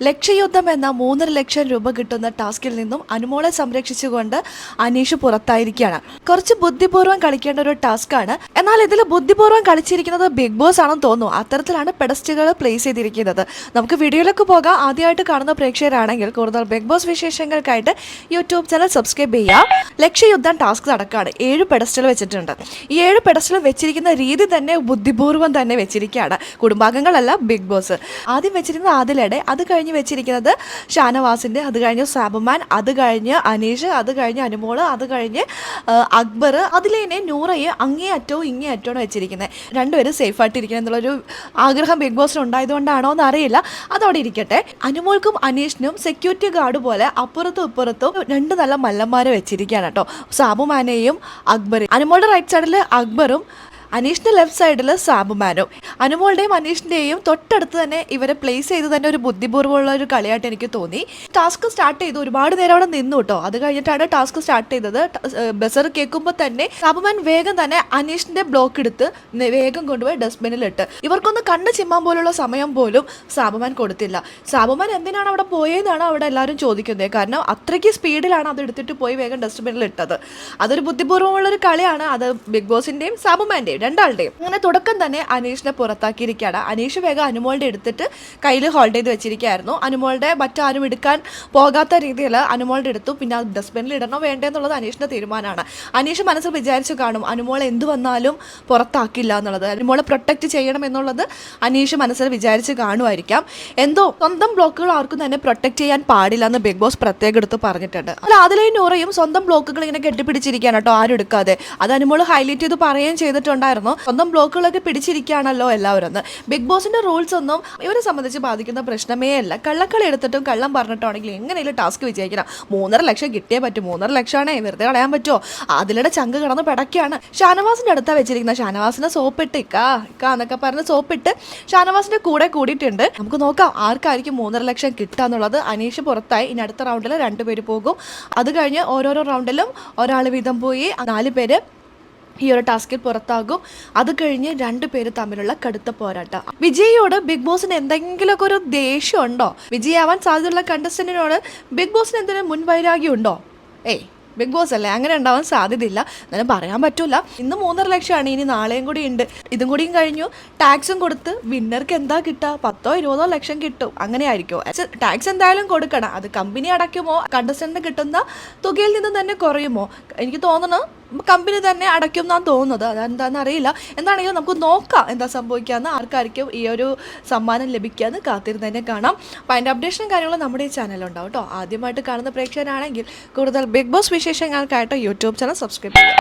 ലക്ഷയുദ്ധം എന്ന 3.5 ലക്ഷം രൂപ കിട്ടുന്ന ടാസ്കിൽ നിന്നും അനുമോളെ സംരക്ഷിച്ചുകൊണ്ട് അനീഷ് പുറത്തായിരിക്കുകയാണ്. കുറച്ച് ബുദ്ധിപൂർവ്വം കളിക്കേണ്ട ഒരു ടാസ്ക്കാണ്. എന്നാൽ ഇതിൽ ബുദ്ധിപൂർവ്വം കളിച്ചിരിക്കുന്നത് ബിഗ് ബോസ് ആണെന്ന് തോന്നുന്നു. അത്തരത്തിലാണ് പെഡസ്റ്റുകൾ പ്ലേസ് ചെയ്തിരിക്കുന്നത്. നമുക്ക് വീഡിയോയിലേക്ക് പോകാം. ആദ്യമായിട്ട് കാണുന്ന പ്രേക്ഷകരാണെങ്കിൽ കൂടുതൽ ബിഗ് ബോസ് വിശേഷങ്ങൾക്കായിട്ട് യൂട്യൂബ് ചാനൽ സബ്സ്ക്രൈബ് ചെയ്യുക. ലക്ഷയുദ്ധം ടാസ്ക് നടക്കുകയാണ്. 7 പെഡസ്റ്റൽ വെച്ചിട്ടുണ്ട്. ഈ 7 പെഡസ്റ്റൽ വെച്ചിരിക്കുന്ന രീതി തന്നെ ബുദ്ധിപൂർവ്വം തന്നെ വെച്ചിരിക്കുകയാണ്. കുടുംബാംഗങ്ങളല്ല, ബിഗ് ബോസ്. ആദ്യം വെച്ചിരിക്കുന്നത് ആദിലയുടെ, അത് കഴിഞ്ഞ് വെച്ചിരിക്കുന്നത് ഷാനവാസിൻ്റെ, അത് കഴിഞ്ഞ് സാബുമാൻ, അത് കഴിഞ്ഞ് അനീഷ്, അത് കഴിഞ്ഞ് അനുമോള്, അത് കഴിഞ്ഞ് അക്ബർ, അതിലേനെ നൂറയെ അങ്ങേയറ്റവും ഇങ്ങേയറ്റവും വെച്ചിരിക്കുന്നത്. രണ്ടുപേരും സേഫായിട്ടിരിക്കണം എന്നുള്ളൊരു ആഗ്രഹം ബിഗ് ബോസിന് ഉണ്ടായതുകൊണ്ടാണോ എന്ന് അറിയില്ല. അതവിടെ ഇരിക്കട്ടെ. അനുമോൾക്കും അനീഷിനും സെക്യൂരിറ്റി ഗാർഡ് പോലെ അപ്പുറത്തും ഇപ്പുറത്തും 2 നല്ല മല്ലന്മാരെ വെച്ചിരിക്കുകയാണ് കേട്ടോ. സാബുമാനെയും അക്ബറും. അനുമോളുടെ റൈറ്റ് സൈഡിൽ അക്ബറും അനീഷിൻ്റെ ലെഫ്റ്റ് സൈഡിൽ സാബുമാനും. അനുമോളുടെയും അനീഷിൻ്റെയും തൊട്ടടുത്ത് തന്നെ ഇവരെ പ്ലേസ് ചെയ്ത് തന്നെ ഒരു ബുദ്ധിപൂർവ്വമുള്ള ഒരു കളിയായിട്ട് എനിക്ക് തോന്നി. ടാസ്ക് സ്റ്റാർട്ട് ചെയ്തു, ഒരുപാട് നേരം അവിടെ നിന്നു കേട്ടോ. അത് കഴിഞ്ഞിട്ടാണ് ടാസ്ക് സ്റ്റാർട്ട് ചെയ്തത്. ബസർ കേൾക്കുമ്പോൾ തന്നെ സാബുമാൻ വേഗം തന്നെ അനീഷിൻ്റെ ബ്ലോക്ക് എടുത്ത് വേഗം കൊണ്ടുപോയി ഡസ്റ്റ്ബിനിലിട്ട്. ഇവർക്കൊന്ന് കണ്ണ് ചിമ്മാൻ പോലുള്ള സമയം പോലും സാബുമാൻ കൊടുത്തില്ല. സാബുമാൻ എന്തിനാണ് അവിടെ പോയതെന്നാണ് അവിടെ എല്ലാവരും ചോദിക്കുന്നത്. കാരണം അത്രയ്ക്ക് സ്പീഡിലാണ് അത് എടുത്തിട്ട് പോയി വേഗം ഡസ്റ്റ്ബിനിൽ ഇട്ടത്. അതൊരു ബുദ്ധിപൂർവ്വമുള്ളൊരു കളിയാണ്. അത് ബിഗ് ബോസിൻ്റെയും സാബുമാൻ്റെയും രണ്ടാളുടെയും. അങ്ങനെ തുടക്കം തന്നെ അനീഷിനെ പുറത്താക്കിയിരിക്കുകയാണ്. അനീഷ് വേഗം അനുമോളുടെ എടുത്തിട്ട് കയ്യിൽ ഹോൾഡ് ചെയ്ത് വെച്ചിരിക്കുകയായിരുന്നു. അനുമോളുടെ മറ്റാരും എടുക്കാൻ പോകാത്ത രീതിയിൽ അനുമോളുടെ എടുത്തു. പിന്നെ അത് ഡസ്റ്റ്ബിനിൽ ഇടണോ വേണ്ടേ എന്നുള്ളത് അനീഷിൻ്റെ തീരുമാനമാണ്. അനീഷ് മനസ്സിൽ വിചാരിച്ചു കാണും അനുമോൾ എന്ത് വന്നാലും പുറത്താക്കില്ല എന്നുള്ളത്. അനുമോളെ പ്രൊട്ടക്റ്റ് ചെയ്യണം എന്നുള്ളത് അനീഷ് മനസ്സിൽ വിചാരിച്ച് കാണുമായിരിക്കാം. എന്തോ സ്വന്തം ബ്ലോക്കുകൾ ആർക്കും തന്നെ പ്രൊട്ടക്റ്റ് ചെയ്യാൻ പാടില്ല എന്ന് ബിഗ് ബോസ് പ്രത്യേകം എടുത്ത് പറഞ്ഞിട്ടുണ്ട്. അല്ല, അതിലേയും നൂറയും സ്വന്തം ബ്ലോക്കുകൾ ഇങ്ങനെ കെട്ടിപ്പിടിച്ചിരിക്കുകയാണ് കേട്ടോ, ആരും എടുക്കാതെ. അത് അനുമോൾ ഹൈലൈറ്റ് ചെയ്ത് പറയുകയും ചെയ്തിട്ടുണ്ടായിരുന്നു. സ്വന്തം ബ്ലോക്കുകളൊക്കെ പിടിച്ചിരിക്കുകയാണല്ലോ എല്ലാവരും. ബിഗ് ബോസിന്റെ റൂൾസ് ഒന്നും ഇവരെ സംബന്ധിച്ച് ബാധിക്കുന്ന പ്രശ്നമേ അല്ല. കള്ളക്കളി എടുത്തിട്ടും കള്ളം പറഞ്ഞിട്ടാണെങ്കിൽ എങ്ങനെയും ടാസ്ക് വിജയിക്കണം. 3.5 ലക്ഷം കിട്ടിയേ പറ്റും. 3.5 ലക്ഷമാണേ വെറുതെ കളയാൻ പറ്റുമോ? അതിലൂടെ ചങ്ക് കിടന്ന് പിടയ്ക്കാണ്. ഷാനവാസിന്റെ അടുത്താണ് വെച്ചിരിക്കുന്നത്. ഷാനവാസിനെ സോപ്പിട്ട് ഇക്ക എന്നൊക്കെ പറഞ്ഞ് സോപ്പിട്ട് ഷാനവാസിന്റെ കൂടെ കൂടിയിട്ടുണ്ട്. നമുക്ക് നോക്കാം ആർക്കായിരിക്കും 3.5 ലക്ഷം കിട്ടുക എന്നുള്ളത്. അനീഷ് പുറത്തായി. ഇനി അടുത്ത റൗണ്ടിൽ 2 പേര് പോകും. അത് കഴിഞ്ഞ് ഓരോരോ റൗണ്ടിലും ഒരാൾ വീതം പോയി 4 പേര് ഈ ഒരു ടാസ്കിൽ പുറത്താകും. അത് കഴിഞ്ഞ് 2 പേര് തമ്മിലുള്ള കടുത്ത പോരാട്ടം. വിജയിയോട് ബിഗ് ബോസിന് എന്തെങ്കിലുമൊക്കെ ഒരു ദേഷ്യം ഉണ്ടോ? വിജയാവാൻ സാധ്യതയുള്ള കണ്ടസ്റ്റന്റിനോട് ബിഗ് ബോസിന് എന്തെങ്കിലും മുൻവൈരാഗ്യം ഉണ്ടോ? ബിഗ് ബോസ് അല്ലേ, അങ്ങനെ ഉണ്ടാവാൻ സാധ്യതയില്ല. എന്നാലും പറയാൻ പറ്റൂല. ഇന്ന് 3.5 ലക്ഷമാണ്, ഇനി നാളെയും കൂടി ഉണ്ട്. ഇതും കൂടിയും കഴിഞ്ഞു ടാക്സും കൊടുത്ത് വിന്നർക്ക് എന്താ കിട്ടുക? 10-20 ലക്ഷം കിട്ടും. അങ്ങനെ ആയിരിക്കുമോ? ടാക്സ് എന്തായാലും കൊടുക്കണം. അത് കമ്പനി അടയ്ക്കുമോ? കണ്ടസ്റ്റന്റിന് കിട്ടുന്ന തുകയിൽ നിന്ന് തന്നെ കുറയുമോ? എനിക്ക് തോന്നുന്നു കമ്പനി തന്നെ അടയ്ക്കും എന്നാണ് തോന്നുന്നത്. അതെന്താണെന്ന് അറിയില്ല. എന്താണെങ്കിലും നമുക്ക് നോക്കാം എന്താ സംഭവിക്കാമെന്ന്. ആർക്കായിരിക്കും ഈ ഒരു സമ്മാനം ലഭിക്കാമെന്ന് കാത്തിരുന്ന് തന്നെ കാണാം. അപ്പോൾ അതിൻ്റെ അപ്ഡേഷനും കാര്യങ്ങളും നമ്മുടെ ഈ ചാനലുണ്ടാവും കേട്ടോ. ആദ്യമായിട്ട് കാണുന്ന പ്രേക്ഷകരാണെങ്കിൽ കൂടുതൽ ബിഗ് ബോസ് വിശേഷങ്ങൾക്കായിട്ട് യൂട്യൂബ് ചാനൽ സബ്സ്ക്രൈബ് ചെയ്യുക.